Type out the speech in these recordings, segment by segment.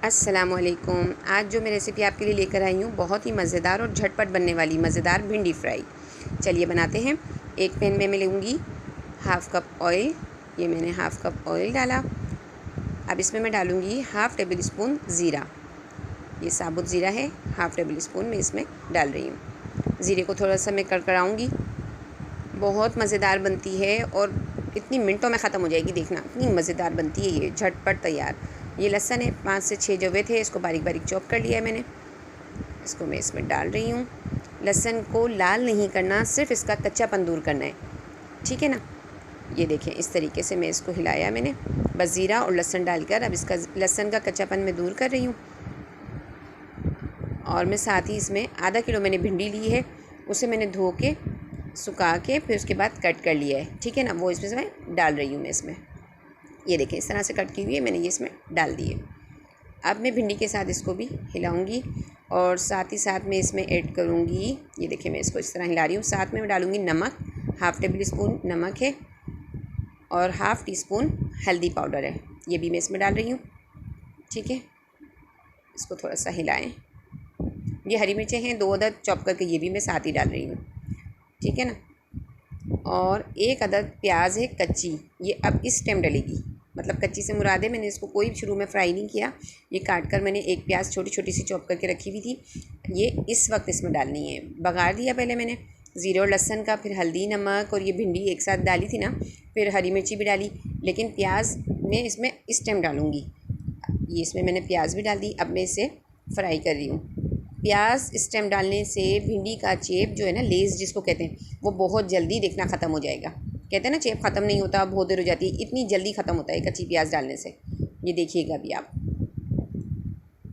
अस्सलामुअलैकुम। आज जो मैं रेसिपी आपके लिए लेकर आई हूँ बहुत ही मज़ेदार और झटपट बनने वाली मज़ेदार भिंडी फ्राई। चलिए बनाते हैं। एक पैन में मैं लूँगी हाफ़ कप ऑयल। ये मैंने हाफ़ कप ऑयल डाला। अब इसमें मैं डालूँगी हाफ़ टेबल स्पून ज़ीरा। ये साबुत ज़ीरा है, हाफ़ टेबल स्पून मैं इसमें डाल रही हूँ। ज़ीरे को थोड़ा सा मैं कड़कड़ाऊँगी। बहुत मज़ेदार बनती है और इतनी मिनटों में ख़त्म हो जाएगी। देखना इतनी मज़ेदार बनती है, ये झटपट तैयार। ये लहसुन है, 5 से 6 जवे थे, इसको बारीक बारीक चॉप कर लिया है मैंने। इसको मैं इसमें डाल रही हूँ। लहसुन को लाल नहीं करना, सिर्फ इसका कच्चापन दूर करना है, ठीक है ना। ये देखें, इस तरीके से मैं इसको हिलाया मैंने, बस ज़ीरा और लहसुन डालकर। अब इसका लहसुन का कच्चापन मैं दूर कर रही हूँ। और मैं साथ ही इसमें आधा किलो मैंने भिंडी ली है, उसे मैंने धो के सुखा के फिर उसके बाद कट कर लिया है, ठीक है ना। वो इसमें मैं डाल रही हूँ मैं इसमें। ये देखें, इस तरह से कट की हुई है मैंने, ये इसमें डाल दी है। अब मैं भिंडी के साथ इसको भी हिलाऊंगी और साथ ही साथ मैं इसमें ऐड करूँगी, ये देखिए मैं इसको इस तरह हिला रही हूँ। साथ में मैं डालूँगी नमक, हाफ़ टेबल स्पून नमक है और हाफ़ टी स्पून हल्दी पाउडर है, ये भी मैं इसमें डाल रही हूँ, ठीक है। इसको थोड़ा सा हिलाएं। ये हरी मिर्चें हैं 2 अदद चॉप करके, ये भी मैं साथ ही डाल रही हूँ, ठीक है ना। और 1 अदद प्याज है कच्ची, ये अब इस टाइम डलेगी। मतलब कच्ची से मुराद है, मैंने इसको कोई शुरू में फ्राई नहीं किया। ये काट कर मैंने एक प्याज छोटी छोटी सी चॉप करके रखी हुई थी, ये इस वक्त इसमें डालनी है। बघार दिया पहले मैंने ज़ीरे और लहसुन का, फिर हल्दी नमक और ये भिंडी एक साथ डाली थी ना, फिर हरी मिर्ची भी डाली, लेकिन प्याज मैं इसमें इस टाइम डालूँगी। ये इसमें मैंने प्याज भी डाल दी। अब मैं इसे फ्राई कर रही हूँ। प्याज इस टाइम डालने से भिंडी का चेप जो है ना, लेज़ जिसको कहते हैं, वो बहुत जल्दी देखना ख़त्म हो जाएगा। कहते हैं ना चेप ख़त्म नहीं होता, बहुत देर हो जाती है, इतनी जल्दी ख़त्म होता है कच्ची प्याज डालने से। ये देखिएगा अभी आप,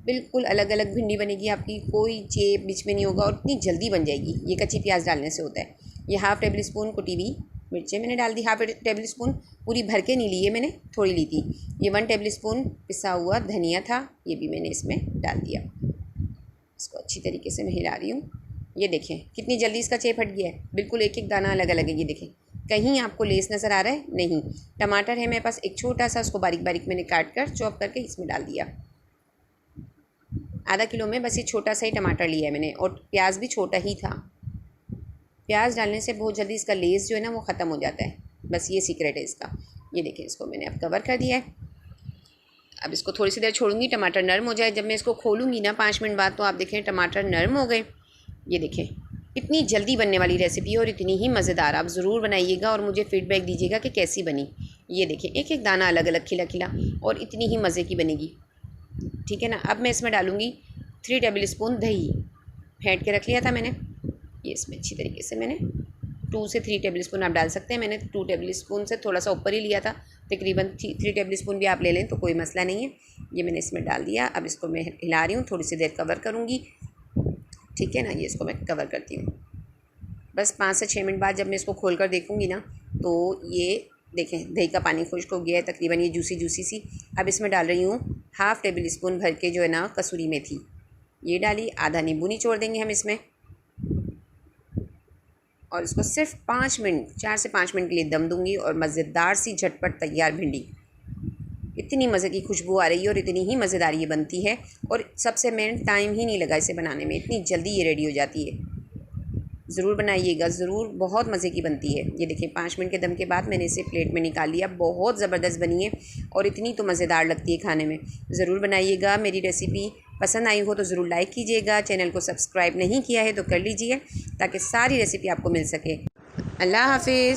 बिल्कुल अलग अलग भिंडी बनेगी आपकी, कोई चेप बीच में नहीं होगा और इतनी जल्दी बन जाएगी। ये कच्ची प्याज डालने से होता है। ये हाफ़ टेबल स्पून कुटी हुई मिर्चें मैंने डाल दी, हाफ़ टेबल स्पून, पूरी भर के नहीं ली है मैंने, थोड़ी ली थी। ये 1 टेबल स्पून पिसा हुआ धनिया था, ये भी मैंने इसमें डाल दिया। इसको अच्छी तरीके से मैं हिला रही हूँ। ये देखें कितनी जल्दी इसका चेप हट गया है, बिल्कुल एक एक दाना अलग अलग है। ये देखें, कहीं आपको लेस नज़र आ रहा है? नहीं। टमाटर है मेरे पास एक छोटा सा, उसको बारीक बारीक मैंने काट कर चॉप करके इसमें डाल दिया। आधा किलो में बस ये छोटा सा ही टमाटर लिया है मैंने, और प्याज भी छोटा ही था। प्याज डालने से बहुत जल्दी इसका लेस जो है ना वो ख़त्म हो जाता है, बस ये सीक्रेट है इसका। ये देखें, इसको मैंने अब कवर कर दिया है। अब इसको थोड़ी सी देर छोड़ूंगी, टमाटर नरम हो जाए। जब मैं इसको खोलूँगी ना 5 मिनट बाद, तो आप देखें टमाटर नरम हो गए। ये देखें, इतनी जल्दी बनने वाली रेसिपी है और इतनी ही मज़ेदार। आप ज़रूर बनाइएगा और मुझे फ़ीडबैक दीजिएगा कि कैसी बनी। ये देखें, एक एक दाना अलग अलग खिला खिला और इतनी ही मज़े की बनेगी, ठीक है ना। अब मैं इसमें डालूँगी 3 टेबल स्पून दही, फेंट के रख लिया था मैंने। ये इसमें अच्छी तरीके से मैंने 2 से 3 टेबल स्पून आप डाल सकते हैं। मैंने 2 टेबल स्पून से थोड़ा सा ऊपर ही लिया था, तकरीबन 3 टेबल स्पून भी आप ले लें तो कोई मसला नहीं है। ये मैंने इसमें डाल दिया। अब इसको मैं हिला रही हूँ, थोड़ी सी देर कवर करूँगी, ठीक है ना। ये इसको मैं कवर करती हूँ। बस 5 से 6 मिनट बाद जब मैं इसको खोल कर देखूँगी ना, तो ये देखें दही का पानी खुश्क हो गया है तकरीबन, ये जूसी जूसी सी। अब इसमें डाल रही हूँ हाफ़ टेबल स्पून भर के जो है ना कसूरी मेथी, ये डाली। आधा नींबू निचोड़ देंगे हम इसमें, और इसको सिर्फ 5 मिनट, 4 से 5 मिनट के लिए दम दूंगी और मज़ेदार सी झटपट तैयार भिंडी। इतनी मज़े की खुशबू आ रही है और इतनी ही मज़ेदार ये बनती है, और सबसे मेन टाइम ही नहीं लगा इसे बनाने में, इतनी जल्दी ये रेडी हो जाती है। ज़रूर बनाइएगा, ज़रूर, बहुत मज़े की बनती है। ये देखिए 5 मिनट के दम के बाद मैंने इसे प्लेट में निकाल लिया। बहुत ज़बरदस्त बनी है और इतनी तो मज़ेदार लगती है खाने में। ज़रूर बनाइएगा। मेरी रेसिपी पसंद आई हो तो ज़रूर लाइक कीजिएगा। चैनल को सब्सक्राइब नहीं किया है तो कर लीजिए, ताकि सारी रेसिपी आपको मिल सके। अल्लाह हाफिज़।